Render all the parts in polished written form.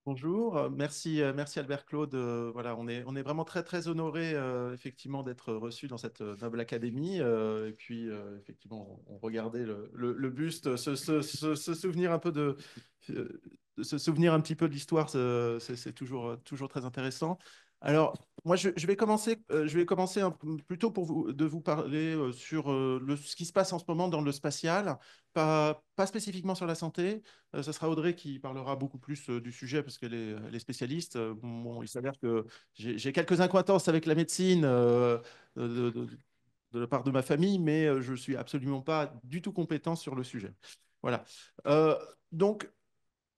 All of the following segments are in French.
Bonjour, merci, merci Albert Claude. Voilà, on est vraiment très très honoré effectivement d'être reçu dans cette noble académie. Et puis effectivement, on regardait le buste, se souvenir un peu euh, de se souvenir un petit peu de l'histoire, c'est toujours toujours très intéressant. Alors moi, je vais commencer plutôt de vous parler sur ce qui se passe en ce moment dans le spatial, pas spécifiquement sur la santé. Ce sera Audrey qui parlera beaucoup plus du sujet parce qu'elle est, elle est spécialiste. Bon, il s'avère que j'ai quelques acquaintances avec la médecine de, de- de la part de ma famille, mais je ne suis absolument pas du tout compétent sur le sujet. Voilà. Euh, donc,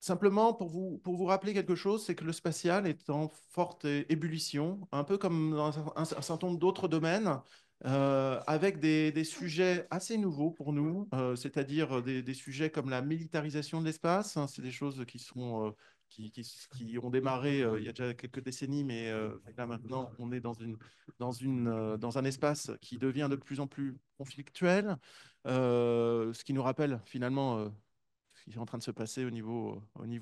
simplement, pour vous rappeler quelque chose, c'est que le spatial est en forte ébullition, un peu comme dans un certain nombre d'autres domaines, avec des sujets assez nouveaux pour nous, c'est-à-dire des sujets comme la militarisation de l'espace. Hein, c'est des choses qui sont, qui ont démarré il y a déjà quelques décennies, mais là maintenant, on est dans un espace qui devient de plus en plus conflictuel, ce qui nous rappelle finalement ce qui est en train de se passer au niveau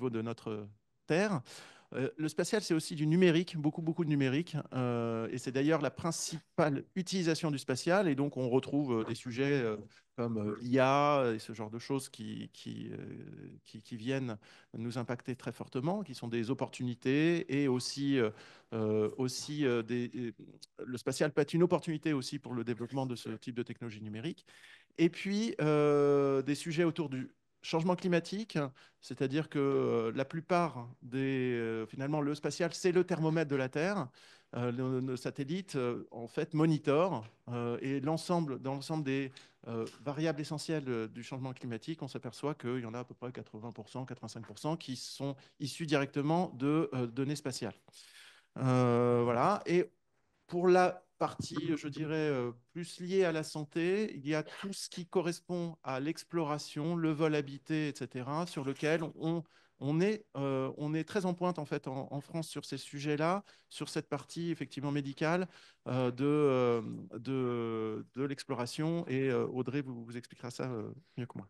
de notre Terre. Le spatial, c'est aussi du numérique, beaucoup, beaucoup de numérique. Et c'est d'ailleurs la principale utilisation du spatial. Et donc, on retrouve des sujets comme l'IA et ce genre de choses qui viennent nous impacter très fortement, qui sont des opportunités et le spatial peut être une opportunité aussi pour le développement de ce type de technologie numérique. Et puis, des sujets autour du changement climatique, c'est-à-dire que la plupart finalement, le spatial, c'est le thermomètre de la Terre. Nos satellites, en fait, monitorent et dans l'ensemble des variables essentielles du changement climatique, on s'aperçoit qu'il y en a à peu près 80%, 85% qui sont issus directement de données spatiales. Voilà. Et pour la partie, je dirais, plus liée à la santé, il y a tout ce qui correspond à l'exploration, le vol habité, etc., sur lequel on est très en pointe en fait en France sur ces sujets-là, sur cette partie effectivement médicale de l'exploration. Et Audrey vous expliquera ça mieux que moi.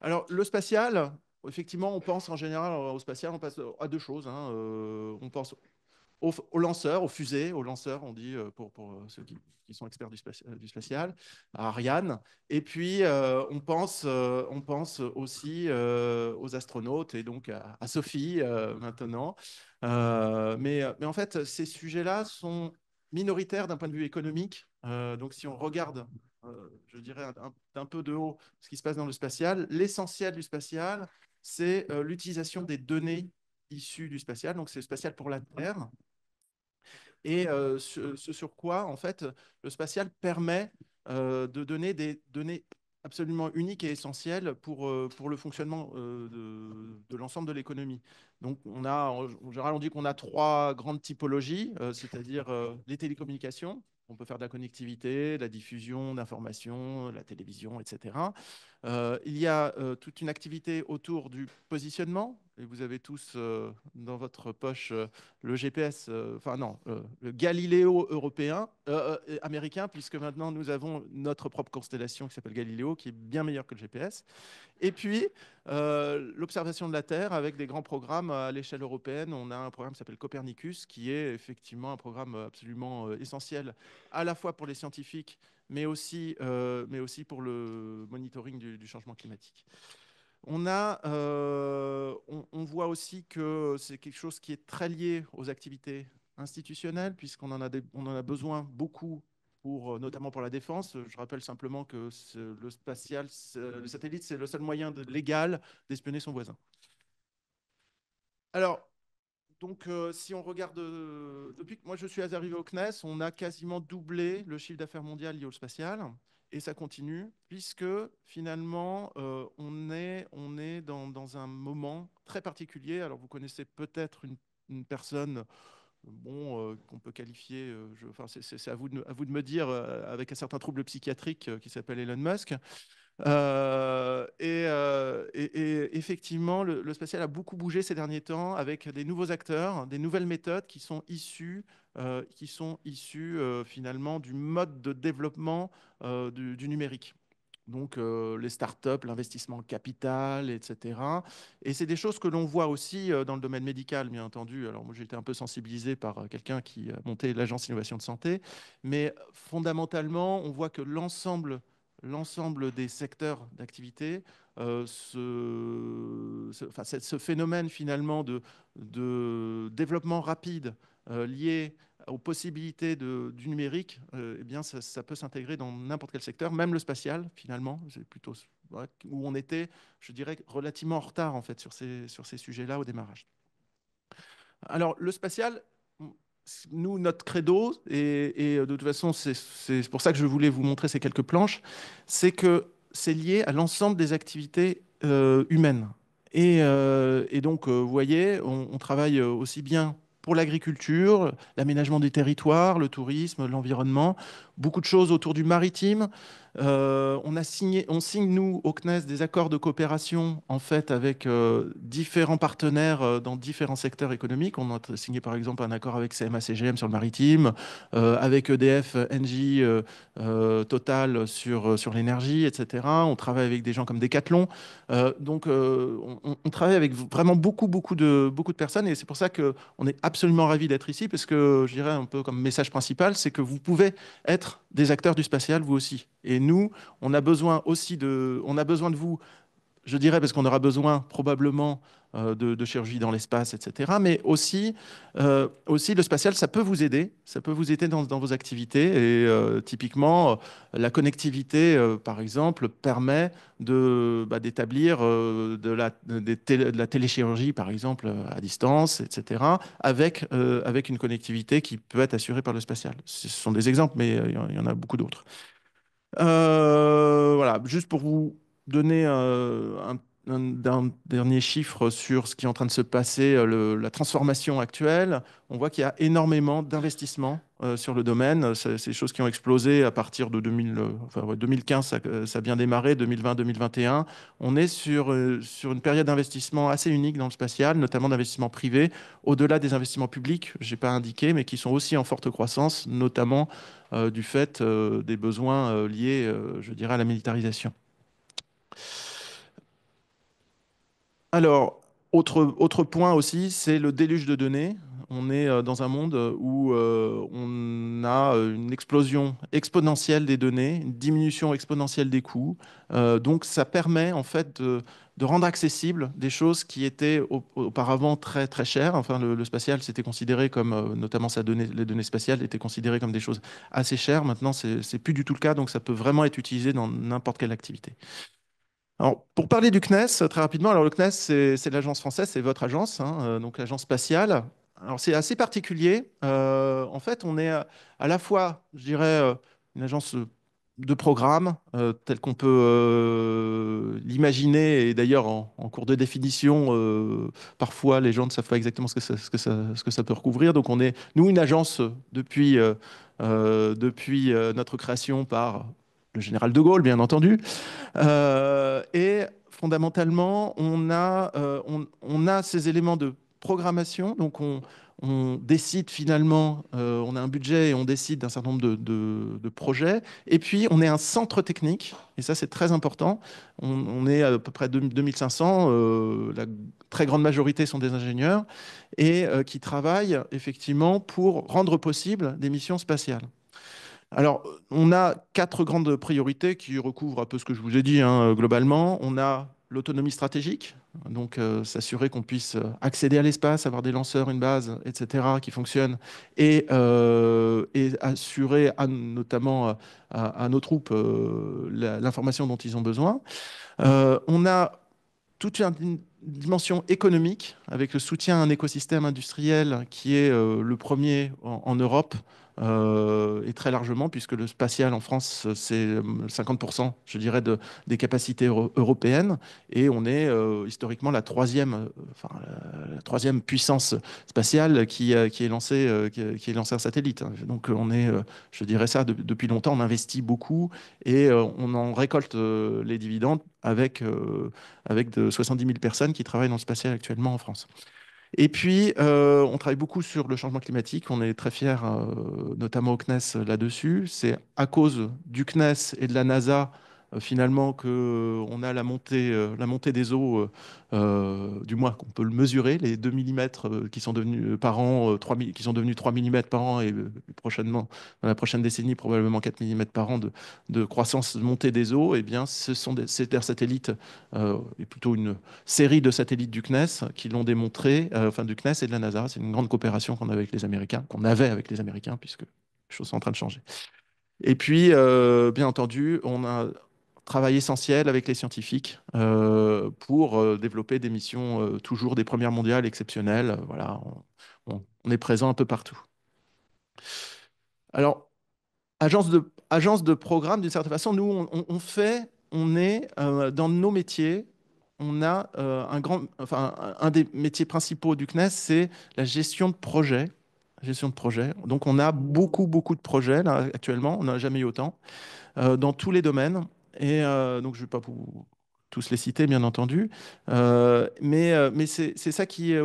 Alors, le spatial, effectivement, on pense en général au spatial, on passe à deux choses. Hein. On pense aux lanceurs, aux fusées, aux lanceurs, on dit pour ceux qui sont experts du spatial, à Ariane. Et puis, on pense aussi aux astronautes et donc à Sophie maintenant. Mais en fait, ces sujets-là sont minoritaires d'un point de vue économique. Donc, si on regarde, je dirais, d'un peu de haut ce qui se passe dans le spatial, l'essentiel du spatial, c'est l'utilisation des données issues du spatial. Donc, c'est le spatial pour la Terre et ce sur quoi, en fait, le spatial permet de donner des données absolument uniques et essentielles pour le fonctionnement de l'ensemble de l'économie. Donc, en général, on dit qu'on a trois grandes typologies, c'est-à-dire les télécommunications. On peut faire de la connectivité, de la diffusion d'informations, la télévision, etc. Il y a toute une activité autour du positionnement. Et vous avez tous dans votre poche le GPS, enfin non, le Galileo européen, américain, puisque maintenant nous avons notre propre constellation qui s'appelle Galileo, qui est bien meilleure que le GPS. Et puis, l'observation de la Terre avec des grands programmes à l'échelle européenne. On a un programme qui s'appelle Copernicus, qui est effectivement un programme absolument essentiel à la fois pour les scientifiques, mais aussi pour le monitoring du changement climatique. On voit aussi que c'est quelque chose qui est très lié aux activités institutionnelles, puisqu'on on en a besoin beaucoup, notamment pour la défense. Je rappelle simplement que le satellite, c'est le seul moyen légal d'espionner son voisin. Alors, donc, si on regarde, depuis que moi je suis arrivé au CNES, on a quasiment doublé le chiffre d'affaires mondial lié au spatial. Et ça continue, puisque finalement, on est dans un moment très particulier. Alors, vous connaissez peut-être une personne bon, qu'on peut qualifier, enfin, c'est à vous de me dire, avec un certain trouble psychiatrique qui s'appelle Elon Musk. Et effectivement, le spatial a beaucoup bougé ces derniers temps avec des nouveaux acteurs, des nouvelles méthodes qui sont issues finalement du mode de développement du numérique. Donc, les startups, l'investissement en capital, etc. Et c'est des choses que l'on voit aussi dans le domaine médical, bien entendu. Alors, moi, j'ai été un peu sensibilisé par quelqu'un qui a monté l'agence Innovation de Santé. Mais fondamentalement, on voit que l'ensemble des secteurs d'activité, enfin, ce phénomène finalement de développement rapide lié aux possibilités du numérique, eh bien, ça peut s'intégrer dans n'importe quel secteur, même le spatial, finalement. C'est plutôt ouais, où on était, je dirais, relativement en retard, en fait, sur ces sujets-là au démarrage. Alors, le spatial, nous, notre credo, et de toute façon, c'est pour ça que je voulais vous montrer ces quelques planches, c'est que c'est lié à l'ensemble des activités humaines. Et donc, vous voyez, on travaille aussi bien pour l'agriculture, l'aménagement des territoires, le tourisme, l'environnement, beaucoup de choses autour du maritime. On signe, nous, au CNES, des accords de coopération, en fait, avec différents partenaires dans différents secteurs économiques. On a signé, par exemple, un accord avec CMA-CGM sur le maritime, avec EDF, Engie, Total sur l'énergie, etc. On travaille avec des gens comme Decathlon. Donc, on travaille avec vraiment beaucoup de personnes. Et c'est pour ça qu'on est absolument ravis d'être ici, parce que, je dirais, un peu comme message principal, c'est que vous pouvez être des acteurs du spatial, vous aussi. Et nous, on a besoin de vous, je dirais, parce qu'on aura besoin probablement de chirurgie dans l'espace, etc. Mais aussi, le spatial, ça peut vous aider dans vos activités. Et typiquement, la connectivité, par exemple, permet d'établir de la téléchirurgie, par exemple, à distance, etc., avec une connectivité qui peut être assurée par le spatial. Ce sont des exemples, mais il y en a beaucoup d'autres. Voilà, juste pour vous donner un dernier chiffre sur ce qui est en train de se passer, la transformation actuelle, on voit qu'il y a énormément d'investissements sur le domaine. C'est des choses qui ont explosé à partir de 2000, enfin, ouais, 2015, ça a bien démarré, 2020, 2021. On est sur une période d'investissement assez unique dans le spatial, notamment d'investissement privé, au-delà des investissements publics, je n'ai pas indiqué, mais qui sont aussi en forte croissance, notamment du fait des besoins liés, je dirais, à la militarisation. Alors, autre point aussi, c'est le déluge de données. On est dans un monde où on a une explosion exponentielle des données, une diminution exponentielle des coûts. Donc, ça permet en fait de rendre accessibles des choses qui étaient auparavant très très chères. Enfin, le spatial, c'était considéré comme, notamment les données spatiales, étaient considérées comme des choses assez chères. Maintenant, c'est plus du tout le cas. Donc, ça peut vraiment être utilisé dans n'importe quelle activité. Alors, pour parler du CNES, très rapidement, alors le CNES, c'est l'agence française, c'est votre agence, hein, donc l'agence spatiale. Alors, c'est assez particulier. En fait, on est à la fois, je dirais, une agence de programme, telle qu'on peut l'imaginer, et d'ailleurs, en cours de définition, parfois, les gens ne savent pas exactement ce que ça peut recouvrir. Donc, on est, nous, une agence depuis notre création par le général de Gaulle, bien entendu. Et fondamentalement, on a ces éléments de programmation. Donc, on décide finalement, on a un budget et on décide d'un certain nombre de projets. Et puis, on est un centre technique. Et ça, c'est très important. On est à peu près 2500. La très grande majorité sont des ingénieurs et qui travaillent effectivement pour rendre possible des missions spatiales. Alors, on a quatre grandes priorités qui recouvrent un peu ce que je vous ai dit, hein, globalement. On a l'autonomie stratégique, donc s'assurer qu'on puisse accéder à l'espace, avoir des lanceurs, une base, etc., qui fonctionnent, et assurer notamment à nos troupes l'information dont ils ont besoin. On a toute une dimension économique avec le soutien à un écosystème industriel qui est le premier en Europe et très largement, puisque le spatial en France, c'est 50%, je dirais, des capacités européennes. Et on est historiquement enfin, la troisième puissance spatiale qui est lancée, qui est lancée un satellite. Donc on est, je dirais ça, depuis longtemps, on investit beaucoup et on en récolte les dividendes avec de 70 000 personnes qui travaillent dans le spatial actuellement en France. Et puis, on travaille beaucoup sur le changement climatique. On est très fiers, notamment au CNES, là-dessus. C'est à cause du CNES et de la NASA finalement qu'on a la montée des eaux, du moins qu'on peut le mesurer, les 2 millimètres qui sont devenus par an, qui sont devenus 3 millimètres par an et prochainement, dans la prochaine décennie, probablement 4 millimètres par an de croissance de montée des eaux, eh bien, c'est des satellites, et plutôt une série de satellites du CNES qui l'ont démontré, enfin du CNES et de la NASA. C'est une grande coopération qu'on avait avec les Américains, qu'on avait avec les Américains, puisque les choses sont en train de changer. Et puis, bien entendu, on a un travail essentiel avec les scientifiques pour développer des missions toujours des premières mondiales exceptionnelles. Voilà, on est présent un peu partout. Alors, agence de programme, d'une certaine façon, nous, on est dans nos métiers, on a enfin, un des métiers principaux du CNES, c'est la gestion de projet. Gestion de projet. Donc, on a beaucoup de projets là, actuellement. On n'a jamais eu autant dans tous les domaines. Et donc, je ne vais pas vous tous les citer, bien entendu. Mais c'est ça qui est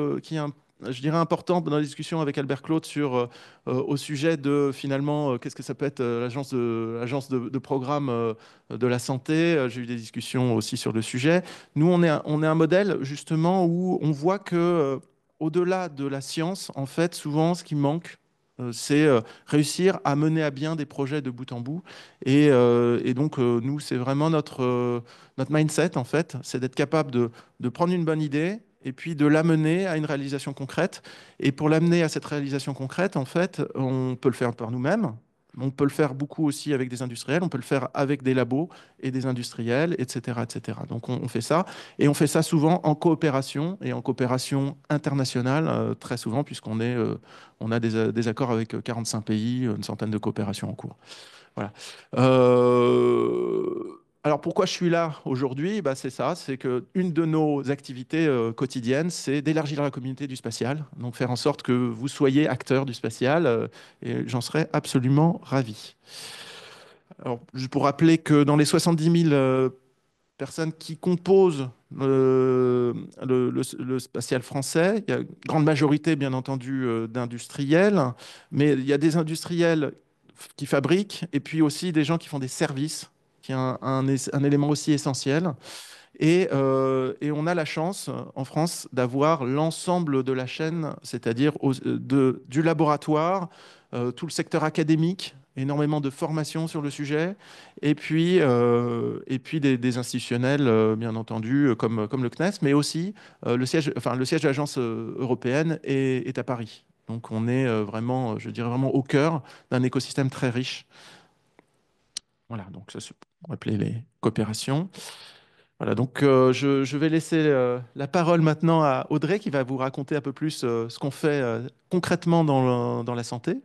je dirais important dans la discussion avec Albert Claude au sujet de finalement qu'est-ce que ça peut être l'agence de programme de la santé. J'ai eu des discussions aussi sur le sujet. Nous, on est un modèle justement où on voit que au-delà de la science, en fait, souvent, ce qui manque, c'est réussir à mener à bien des projets de bout en bout. Et donc, nous, c'est vraiment notre mindset, en fait, c'est d'être capable de prendre une bonne idée et puis de l'amener à une réalisation concrète. Et pour l'amener à cette réalisation concrète, en fait, on peut le faire par nous-mêmes. On peut le faire beaucoup aussi avec des industriels, on peut le faire avec des labos et des industriels, etc., etc. Donc on fait ça, et on fait ça souvent en coopération et en coopération internationale, très souvent, on a des accords avec 45 pays, une centaine de coopérations en cours. Voilà. Alors pourquoi je suis là aujourd'hui? Bah, c'est ça, c'est que une de nos activités quotidiennes, c'est d'élargir la communauté du spatial, donc faire en sorte que vous soyez acteur du spatial, et j'en serais absolument ravi. Alors, juste pour rappeler que dans les 70 000 personnes qui composent le spatial français, il y a une grande majorité, bien entendu, d'industriels, mais il y a des industriels qui fabriquent et puis aussi des gens qui font des services, qui est un élément aussi essentiel. Et on a la chance en France d'avoir l'ensemble de la chaîne, c'est-à-dire du laboratoire, tout le secteur académique, énormément de formation sur le sujet, et puis des institutionnels, bien entendu, comme le CNES, mais aussi le siège de l'agence européenne est à Paris. Donc on est vraiment, je dirais vraiment au cœur d'un écosystème très riche. Voilà, donc ça, c'est pour appeler les coopérations. Voilà, donc je vais laisser la parole maintenant à Audrey qui va vous raconter un peu plus ce qu'on fait concrètement dans la santé.